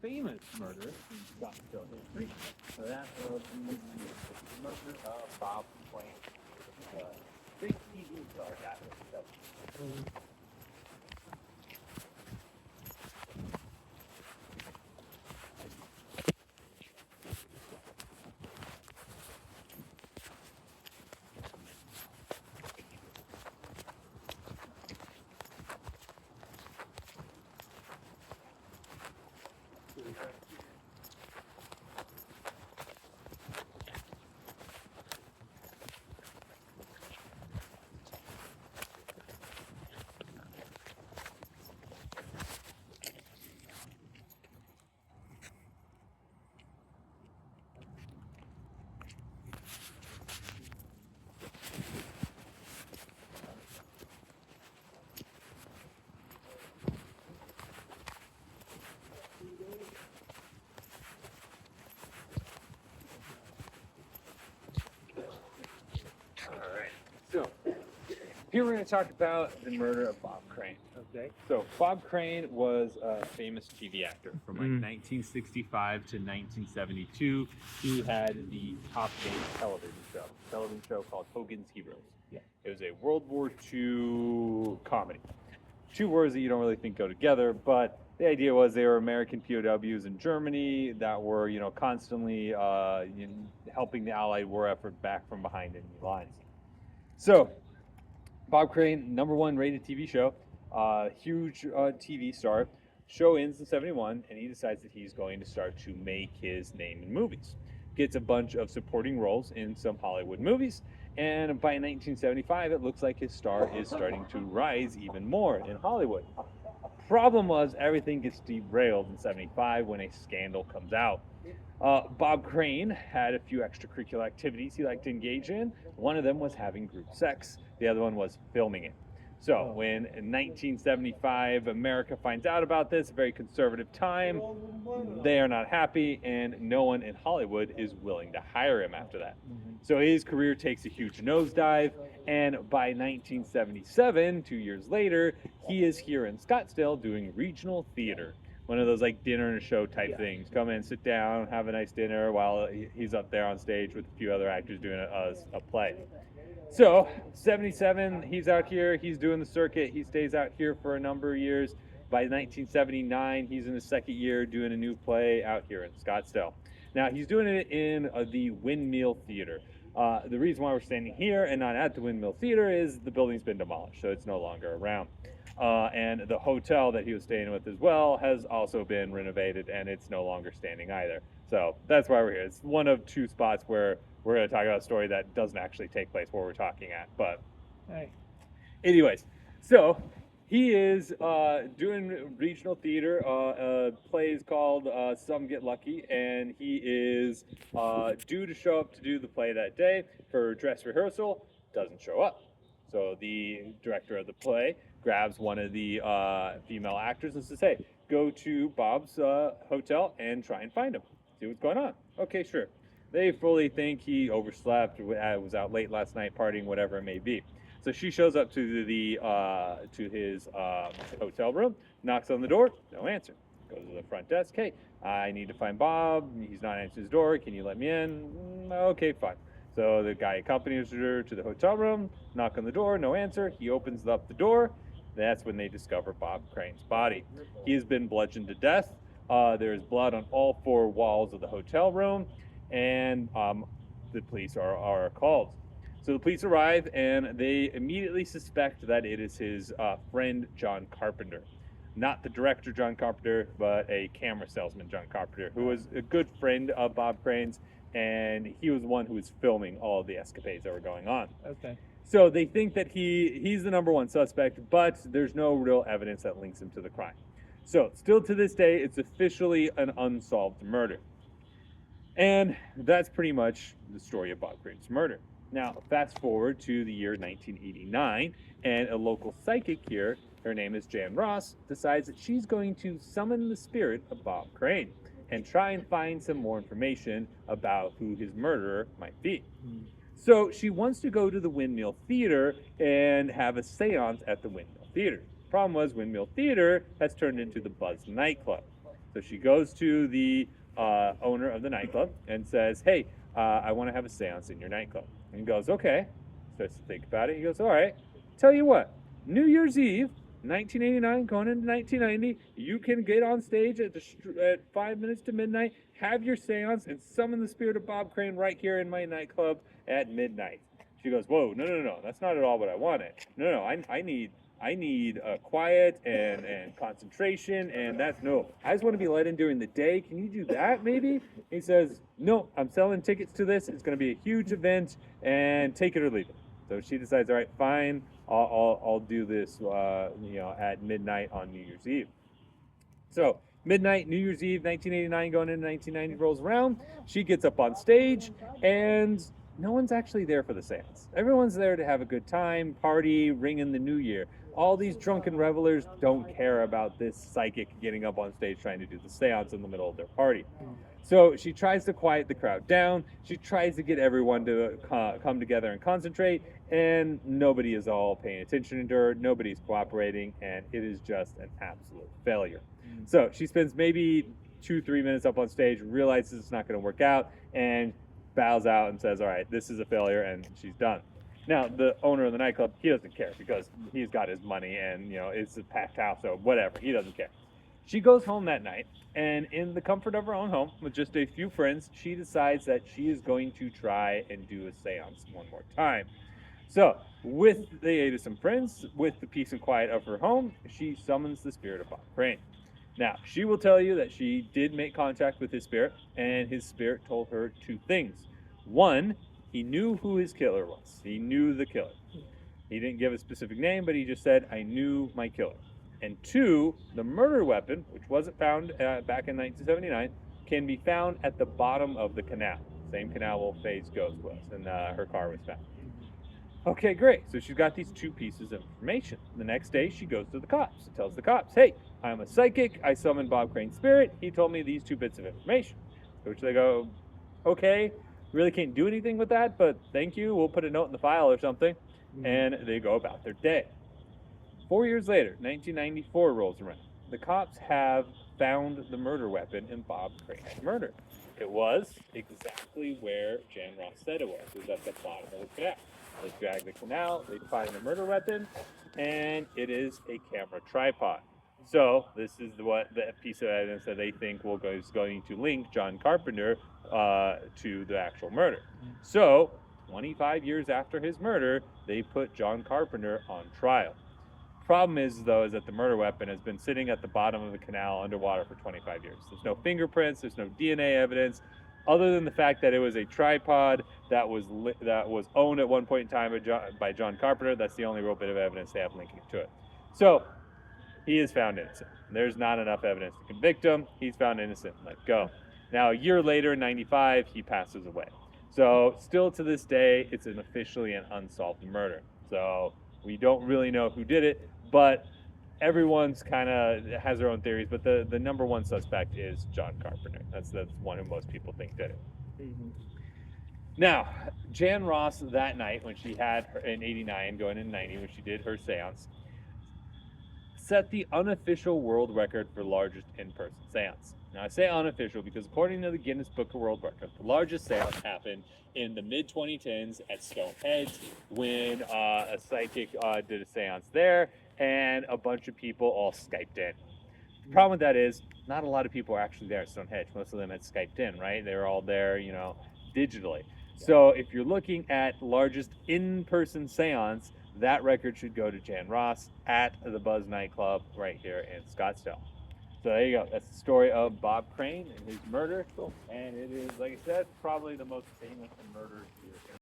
famous murder in Scottsdale history. So that was the murder of Bob Crane, big TV star guy. So, here we're going to talk about the murder of Bob Crane. Okay. So, Bob Crane was a famous TV actor from like 1965 to 1972. He had the top eight television show called Hogan's Heroes. Yeah. It was a World War II comedy. Two words that you don't really think go together, but the idea was they were American POWs in Germany that were, constantly helping the Allied war effort back from behind enemy lines. So, Bob Crane, #1 rated TV show, huge TV star. Show ends in 71, and he decides that he's going to start to make his name in movies. Gets a bunch of supporting roles in some Hollywood movies, and by 1975, it looks like his star is starting to rise even more in Hollywood. Problem was, everything gets derailed in 75 when a scandal comes out. Bob Crane had a few extracurricular activities he liked to engage in. One of them was having group sex. The other one was filming it. So when in 1975 America finds out about this, a very conservative time, they are not happy, and no one in Hollywood is willing to hire him after that. So his career takes a huge nosedive, and by 1977, 2 years later, he is here in Scottsdale doing regional theater. One of those like dinner and a show type things. Come in, sit down, have a nice dinner while he's up there on stage with a few other actors doing a play. So, 77, he's out here, he's doing the circuit, he stays out here for a number of years. By 1979, he's in his second year doing a new play out here in Scottsdale. Now, he's doing it in the Windmill Theater. The reason why we're standing here and not at the Windmill Theater is the building's been demolished, so it's no longer around. And the hotel that he was staying with as well has also been renovated, and it's no longer standing either. So that's why we're here. It's one of two spots where we're going to talk about a story that doesn't actually take place where we're talking at. But anyways, so he is doing regional theater. Play is called Some Get Lucky, and he is due to show up to do the play that day for dress rehearsal. Doesn't show up. So the director of the play grabs one of the female actors and says, "Hey, go to Bob's hotel and try and find him. See what's going on." Okay, sure. They fully think he overslept, was out late last night partying, whatever it may be. So she shows up to his hotel room, knocks on the door, no answer. Goes to the front desk. "Hey, I need to find Bob. He's not answering his door. Can you let me in?" "Okay, fine." So the guy accompanies her to the hotel room, knock on the door, no answer. He opens up the door. That's when they discover Bob Crane's body. He has been bludgeoned to death. There is blood on all four walls of the hotel room, and the police are called. So the police arrive, and they immediately suspect that it is his friend, John Carpenter. Not the director, John Carpenter, but a camera salesman, John Carpenter, who was a good friend of Bob Crane's, and he was the one who was filming all of the escapades that were going on. Okay. So they think that he's the #1 suspect, but there's no real evidence that links him to the crime. So still to this day, it's officially an unsolved murder. And that's pretty much the story of Bob Crane's murder. Now, fast forward to the year 1989, and a local psychic here, her name is Jan Ross, decides that she's going to summon the spirit of Bob Crane and try and find some more information about who his murderer might be. So she wants to go to the Windmill Theater and have a seance at the Windmill Theater. Problem was, Windmill Theater has turned into the Buzz nightclub. So she goes to the owner of the nightclub and says, "Hey, I want to have a seance in your nightclub." And he goes, "Okay." Starts to think about it. He goes, "All right. Tell you what, New Year's Eve, 1989, going into 1990, you can get on stage at 5 minutes to midnight, have your seance, and summon the spirit of Bob Crane right here in my nightclub at midnight." She goes, "Whoa, no, that's not at all what I wanted. No, I need quiet and concentration, and that's no. I just want to be let in during the day. Can you do that, maybe?" He says, "No, I'm selling tickets to this. It's going to be a huge event, and take it or leave it." So she decides, "All right, fine. I'll do this, at midnight on New Year's Eve." So midnight, New Year's Eve, 1989, going into 1990 rolls around. She gets up on stage, and no one's actually there for the seance. Everyone's there to have a good time, party, ring in the new year. All these drunken revelers don't care about this psychic getting up on stage trying to do the seance in the middle of their party. So she tries to quiet the crowd down. She tries to get everyone to come together and concentrate, and nobody is all paying attention to her. Nobody's cooperating, and it is just an absolute failure. So she spends maybe 2-3 minutes up on stage, realizes it's not going to work out, and bows out and says, "All right, this is a failure," and she's done. Now, the owner of the nightclub, he doesn't care because he's got his money and, it's a packed house, so whatever. He doesn't care. She goes home that night, and in the comfort of her own home, with just a few friends, she decides that she is going to try and do a seance one more time. So, with the aid of some friends, with the peace and quiet of her home, she summons the spirit of Bob Crane. Now, she will tell you that she did make contact with his spirit, and his spirit told her two things. One, he knew who his killer was. He knew the killer. He didn't give a specific name, but he just said, "I knew my killer." And two, the murder weapon, which wasn't found back in 1979, can be found at the bottom of the canal. Same canal where Faye's ghost was, and her car was found. Okay, great. So she's got these two pieces of information. The next day, she goes to the cops and tells the cops, "Hey, I'm a psychic. I summoned Bob Crane's spirit. He told me these two bits of information." To which they go, "Okay, really can't do anything with that, but thank you. We'll put a note in the file or something." And they go about their day. 4 years later, 1994 rolls around. The cops have found the murder weapon in Bob Crane's murder. It was exactly where Jan Ross said it was. It was at the bottom of the canal. They drag the canal, they find the murder weapon, and it is a camera tripod. So this is the piece of evidence that they think is going to link John Carpenter to the actual murder. So 25 years after his murder, they put John Carpenter on trial. Problem is, though, is that the murder weapon has been sitting at the bottom of the canal underwater for 25 years. There's no fingerprints, there's no DNA evidence, other than the fact that it was a tripod that was owned at one point in time by John Carpenter. That's the only real bit of evidence they have linking to it. So he is found innocent. There's not enough evidence to convict him. He's found innocent and let go. Now, a year later, in 95, he passes away. So still to this day, it's officially an unsolved murder. So we don't really know who did it, but everyone's kind of has their own theories. But the number one suspect is John Carpenter. That's one who most people think did it. Mm-hmm. Now, Jan Ross, that night when she had her in 89, going in 90, when she did her seance, set the unofficial world record for largest in-person seance. Now, I say unofficial because according to the Guinness Book of World Records, the largest seance happened in the mid-2010s at Stonehenge when a psychic did a seance there, and a bunch of people all Skyped in. The problem with that is not a lot of people are actually there at Stonehenge. Most of them had Skyped in, right? They were all there, digitally. So if you're looking at largest in-person seance, that record should go to Jan Ross at the Buzz nightclub right here in Scottsdale. So there you go. That's the story of Bob Crane and his murder. And it is, like I said, probably the most famous murder here